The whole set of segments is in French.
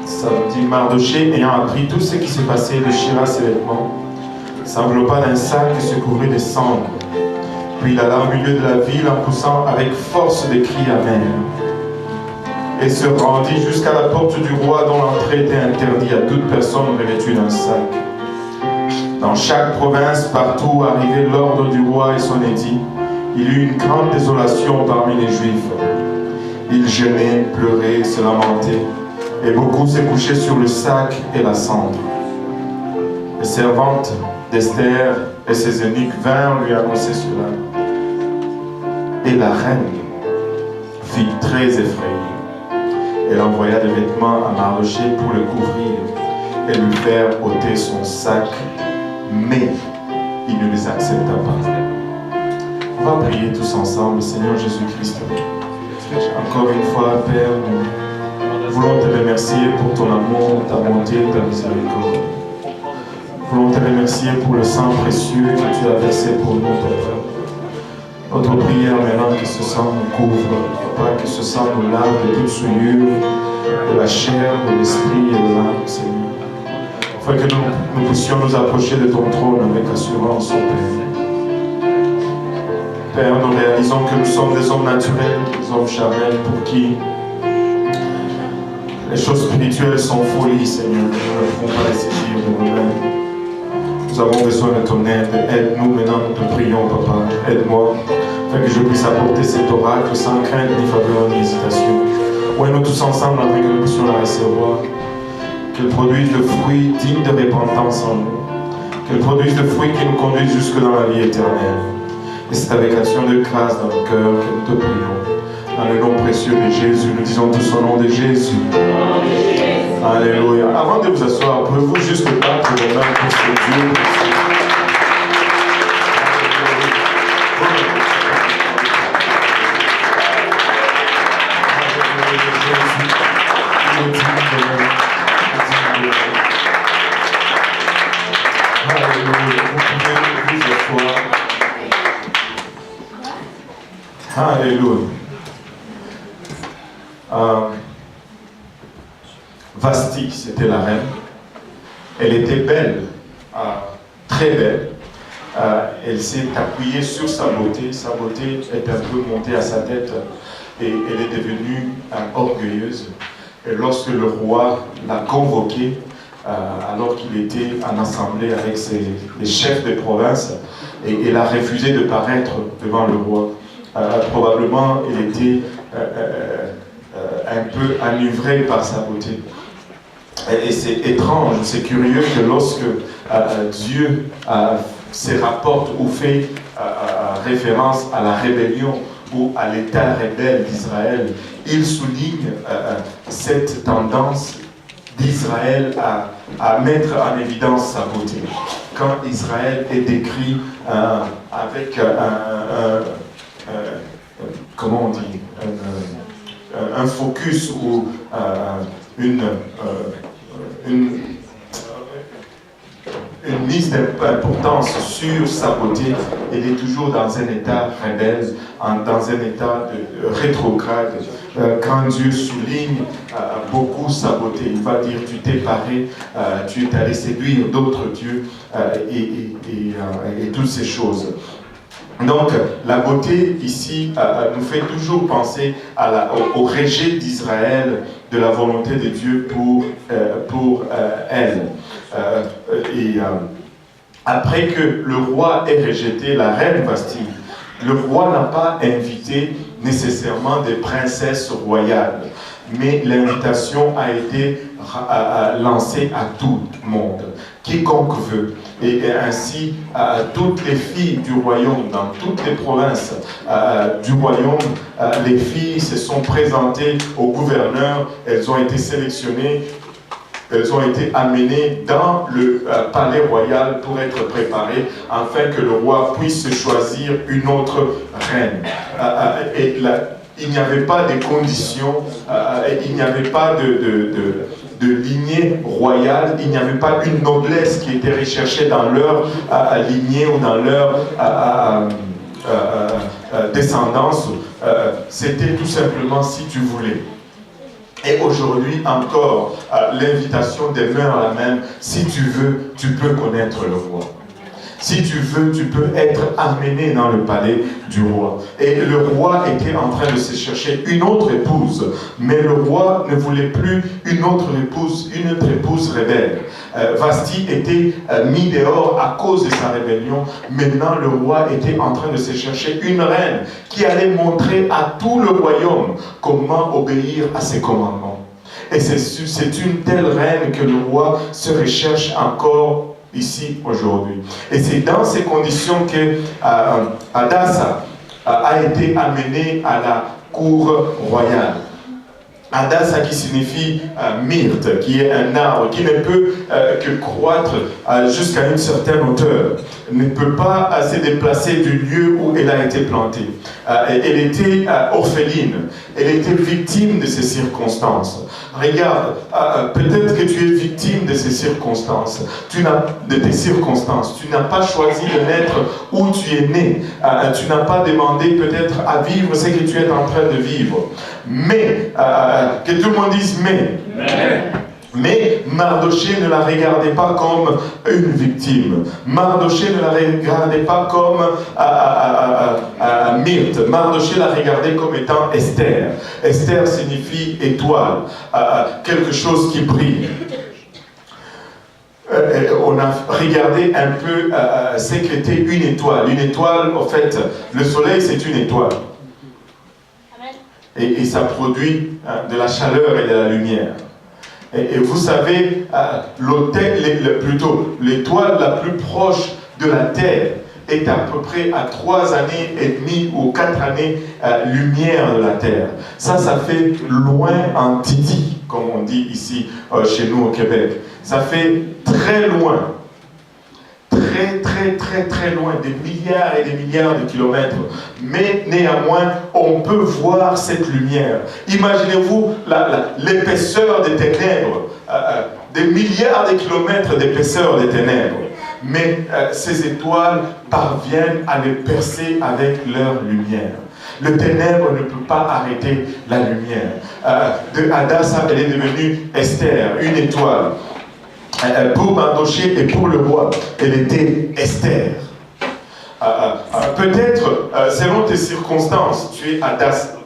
ça dit Mardochée, ayant appris tout ce qui s'est passé, déchira ses vêtements, s'enveloppa d'un sac et se couvrit de cendres. Puis il alla au milieu de la ville en poussant avec force des cris amers. Et se rendit jusqu'à la porte du roi dont l'entrée était interdite à toute personne revêtue d'un sac. Dans chaque province, partout arrivait l'ordre du roi et son édit. Il y eut une grande désolation parmi les Juifs. Ils gênaient, pleuraient, se lamentaient, et beaucoup se couchaient sur le sac et la cendre. Les servantes d'Esther et ses eunuques vinrent lui annoncer cela. Et la reine fut très effrayée. Elle envoya des vêtements à Mardochée pour le couvrir et lui faire ôter son sac, mais il ne les accepta pas. On va prier tous ensemble, Seigneur Jésus-Christ. Encore une fois, Père, nous voulons te remercier pour ton amour, ta bonté, ta miséricorde. Nous voulons te remercier pour le sang précieux que tu as versé pour nous, Papa. Notre prière maintenant, que ce sang nous couvre, Papa, que ce sang nous lave de toute souillure, de la chair, de l'esprit et de l'âme, Seigneur. Afin que nous puissions nous approcher de ton trône avec assurance, ô Père. Père, nous réalisons que nous sommes des hommes naturels, des hommes charnels pour qui les choses spirituelles sont folie, Seigneur, que nous ne pouvons pas les saisir de nous-mêmes. Nous avons besoin de ton aide. Aide-nous maintenant, nous te prions, Papa. Aide-moi, afin que je puisse apporter cet oracle sans crainte, ni faveur, ni hésitation. Ouais, nous tous ensemble, afin que nous puissions la recevoir. Qu'elle produise le fruit digne de repentance en nous. Qu'elle produise le fruit qui nous conduise jusque dans la vie éternelle. Et c'est avec action de grâce dans nos cœurs que nous te prions. Dans le nom précieux de Jésus, nous disons tous au nom de Jésus. Alléluia. Avant de vous asseoir, pouvez-vous juste battre vos mains pour ce Dieu? Alléluia. Vasti, c'était la reine. Elle était belle, très belle. Elle s'est appuyée sur sa beauté. Sa beauté est un peu montée à sa tête et elle est devenue orgueilleuse. Et lorsque le roi l'a convoquée, alors qu'il était en assemblée avec les chefs des provinces, et elle a refusé de paraître devant le roi. Probablement, elle était un peu enivrée par sa beauté. Et c'est étrange, c'est curieux que lorsque Dieu se rapporte ou fait référence à la rébellion ou à l'état rebelle d'Israël, il souligne cette tendance d'Israël à mettre en évidence sa beauté. Quand Israël est décrit avec comment on dit, un focus ou une mise d'importance sur sa beauté, elle est toujours dans un état rebelle, dans un état de rétrograde. Quand Dieu souligne beaucoup sa beauté, il va dire tu t'es paré, tu es allé séduire d'autres dieux et toutes ces choses. Donc, la beauté ici nous fait toujours penser au rejet d'Israël de la volonté de Dieu pour elle. Après que le roi ait rejeté la reine Vasti, le roi n'a pas invité nécessairement des princesses royales, mais l'invitation a été lancée à tout le monde, quiconque veut. Et ainsi, toutes les filles du royaume, dans toutes les provinces du royaume, les filles se sont présentées au gouverneur, elles ont été sélectionnées, elles ont été amenées dans le palais royal pour être préparées, afin que le roi puisse choisir une autre reine. Il n'y avait pas de conditions, il n'y avait pas de lignée royale, il n'y avait pas une noblesse qui était recherchée dans leur lignée ou dans leur descendance. C'était tout simplement si tu voulais. Et aujourd'hui encore, l'invitation demeure la même. Si tu veux, tu peux connaître le roi. Si tu veux, tu peux être amené dans le palais du roi. Et le roi était en train de se chercher une autre épouse. Mais le roi ne voulait plus une autre épouse rebelle. Vasti était mis dehors à cause de sa rébellion. Maintenant, le roi était en train de se chercher une reine qui allait montrer à tout le royaume comment obéir à ses commandements. Et c'est une telle reine que le roi se recherche encore ici aujourd'hui. Et c'est dans ces conditions que Hadassa a été amené à la cour royale. Hadassa qui signifie myrte, qui est un arbre qui ne peut que croître jusqu'à une certaine hauteur, ne peut pas se déplacer du lieu où elle a été plantée. Elle était orpheline, elle était victime de ces circonstances. Regarde, peut-être que tu es victime de ces circonstances, de tes circonstances. Tu n'as pas choisi de naître où tu es né. Tu n'as pas demandé peut-être à vivre ce que tu es en train de vivre. Mais, que tout le monde dise mais Mardoché ne la regardait pas comme une victime. Mardoché ne la regardait pas comme Myrte. Mardoché la regardait comme étant Esther. Esther signifie étoile, quelque chose qui brille. On a regardé un peu ce qu'était une étoile. Une étoile, en fait, le soleil c'est une étoile. Et ça produit de la chaleur et de la lumière. Et vous savez, l'étoile la plus proche de la Terre est à peu près à 3 années et demie ou 4 années lumière de la Terre. Ça fait loin en Titi, comme on dit ici chez nous au Québec. Ça fait très loin. Très loin, des milliards et des milliards de kilomètres. Mais néanmoins, on peut voir cette lumière. Imaginez-vous l'épaisseur des ténèbres, des milliards de kilomètres d'épaisseur des ténèbres. Mais ces étoiles parviennent à les percer avec leur lumière. Le ténèbre ne peut pas arrêter la lumière. De Hadassa, elle est devenue Esther, une étoile. Pour Mardoché et pour le roi, elle était Esther. Peut-être, selon tes circonstances, tu es Hadassa.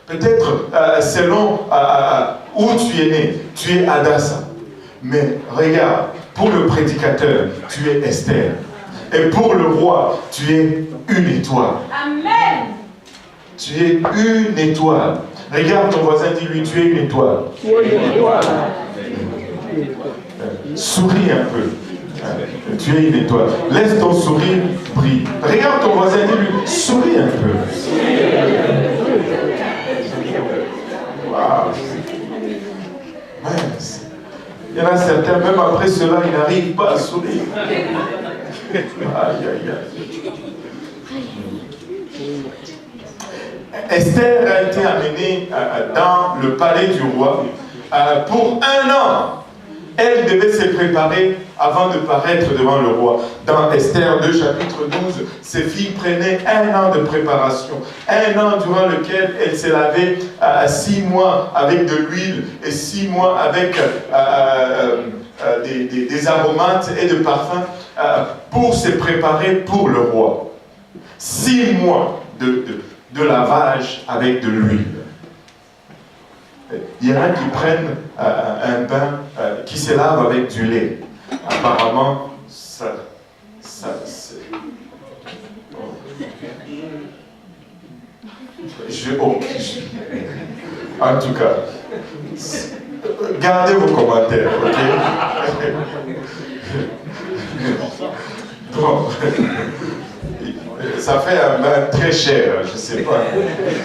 Peut-être, selon où tu es né, tu es Hadassa. Mais regarde, pour le prédicateur, tu es Esther. Et pour le roi, tu es une étoile. Amen. Tu es une étoile. Regarde ton voisin, dis-lui, tu es une étoile. Tu es une étoile. Souris un peu. Tu es une étoile. Laisse ton sourire briller. Regarde ton voisin, dis-lui, souris un peu. Wow. Mince. Il y en a certains, même après cela, ils n'arrivent pas à sourire. Aïe, aïe, aïe. Esther a été amenée dans le palais du roi pour 1 an. Elle devait se préparer avant de paraître devant le roi. Dans Esther 2, chapitre 12, ses filles prenaient 1 an de préparation. 1 an durant lequel elle s'est lavée 6 mois avec de l'huile et 6 mois avec des aromates et de parfums pour se préparer pour le roi. 6 mois de lavage avec de l'huile. Il y en a qui prennent un bain qui se lave avec du lait. Apparemment, ça c'est... En tout cas, gardez vos commentaires, ok? Bon. Ça fait un bain très cher, je ne sais pas.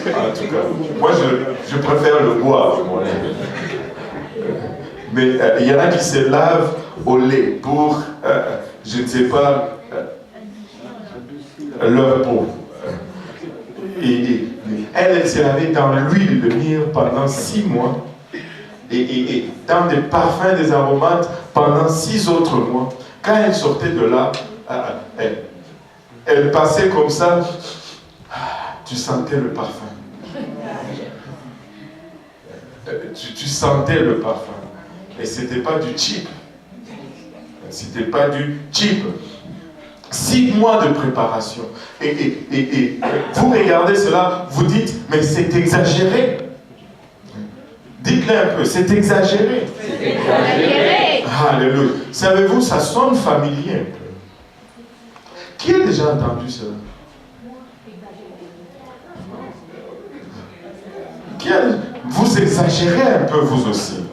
En tout cas, moi je préfère le boire. Mais il y en a qui se lavent au lait pour, je ne sais pas, leur peau. Et elle s'est lavée dans l'huile de myrrhe pendant 6 mois et dans des parfums, des aromates pendant 6 autres mois. Quand elle sortait de là, elle passait comme ça, tu sentais le parfum. tu sentais le parfum. Et ce n'était pas du cheap. C'était pas du cheap. 6 mois de préparation. Et vous regardez cela, vous dites, mais c'est exagéré. Dites-le un peu, c'est exagéré. C'est exagéré. Alléluia. Savez-vous, ça sonne familier un peu. Qui a déjà entendu cela? Vous exagérez un peu vous aussi.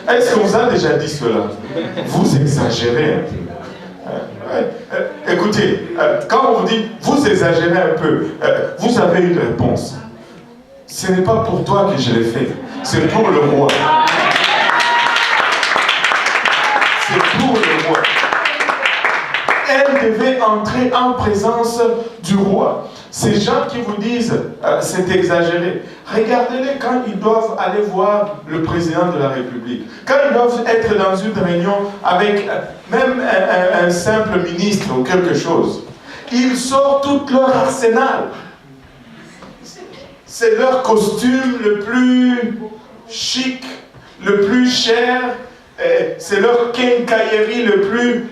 Est-ce qu'on vous a déjà dit cela? Vous exagérez un peu. Écoutez, quand on vous dit vous exagérez un peu, vous avez une réponse. Ce n'est pas pour toi que je l'ai fait, c'est pour le roi. C'est pour le roi. Elle devait entrer en présence du roi. Ces gens qui vous disent c'est exagéré, regardez-les quand ils doivent aller voir le président de la République, quand ils doivent être dans une réunion avec même un simple ministre ou quelque chose. Ils sortent tout leur arsenal. C'est leur costume le plus chic, le plus cher, c'est leur quincaillerie le plus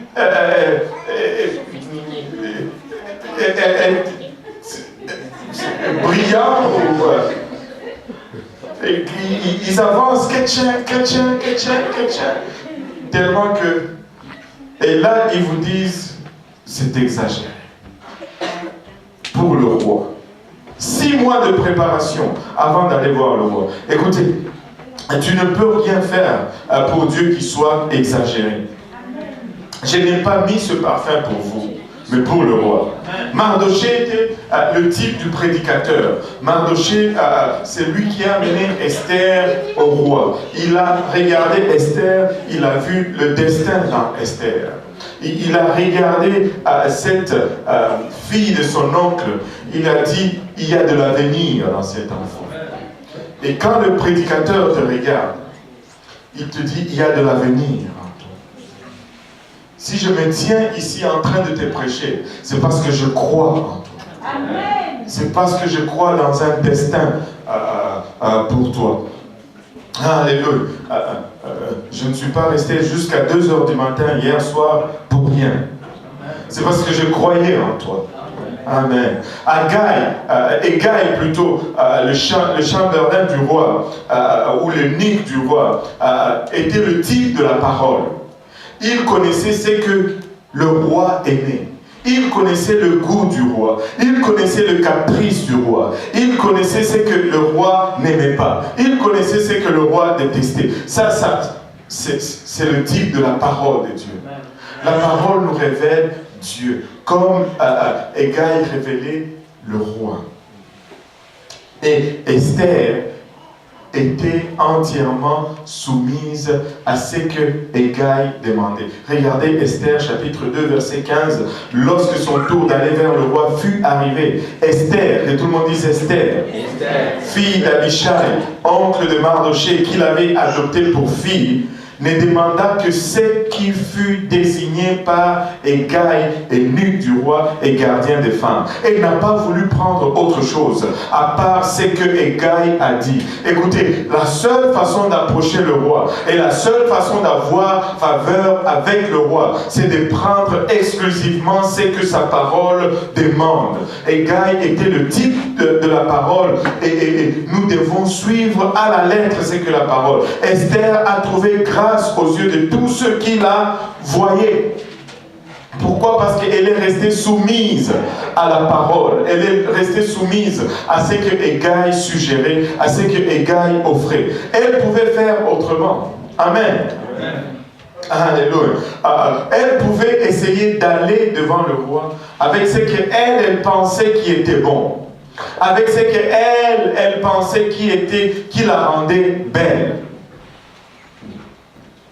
brillant. Ils avancent, tellement que... Et là, ils vous disent, c'est exagéré. Pour le roi. 6 mois de préparation avant d'aller voir le roi. Écoutez, tu ne peux rien faire pour Dieu qui soit exagéré. Je n'ai pas mis ce parfum pour vous, mais pour le roi. Mardochée était le type du prédicateur. Mardochée, c'est lui qui a amené Esther au roi. Il a regardé Esther, il a vu le destin dans Esther. Il a regardé cette fille de son oncle. Il a dit, il y a de l'avenir dans cet enfant. Et quand le prédicateur te regarde, il te dit, il y a de l'avenir en toi. Si je me tiens ici en train de te prêcher, c'est parce que je crois en toi. C'est parce que je crois dans un destin pour toi. Alléluia. Je ne suis pas resté jusqu'à 2 h du matin hier soir pour rien. C'est parce que je croyais en toi. Amen. Égaï plutôt, le chambellan du roi, ou le l'eunuque du roi, était le type de la parole. Il connaissait ce que le roi aimait. Il connaissait le goût du roi. Il connaissait le caprice du roi. Il connaissait ce que le roi n'aimait pas. Il connaissait ce que le roi détestait. Ça c'est le type de la parole de Dieu. La parole nous révèle Dieu, comme Égaï révélait le roi. Et Esther était entièrement soumise à ce que Égaï demandait. Regardez Esther chapitre 2 verset 15. Lorsque son tour d'aller vers le roi fut arrivé, Esther, et tout le monde dit Esther, fille d'Abishai, oncle de Mardochée, qu'il avait adopté pour fille, ne demanda que ce qui fut désigné par Égaï, eunuque du roi et gardien des femmes. Elle n'a pas voulu prendre autre chose, à part ce que Égaï a dit. Écoutez, la seule façon d'approcher le roi, et la seule façon d'avoir faveur avec le roi, c'est de prendre exclusivement ce que sa parole demande. Égaï était le type de la parole, et nous devons suivre à la lettre ce que la parole. Esther a trouvé grâce aux yeux de tous ceux qui la voyaient. Pourquoi? Parce qu'elle est restée soumise à la parole. Elle est restée soumise à ce que Égaï suggérait, à ce que Égaï offrait. Elle pouvait faire autrement. Amen. Alléluia. Elle pouvait essayer d'aller devant le roi avec ce qu'elle pensait qui était bon. Avec ce qu'elle pensait qui la rendait belle.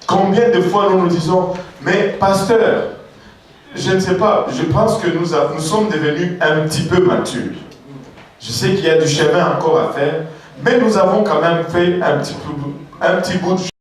Combien de fois nous nous disons, mais pasteur, je ne sais pas, je pense que nous sommes devenus un petit peu matures. Je sais qu'il y a du chemin encore à faire, mais nous avons quand même fait un petit bout de chemin.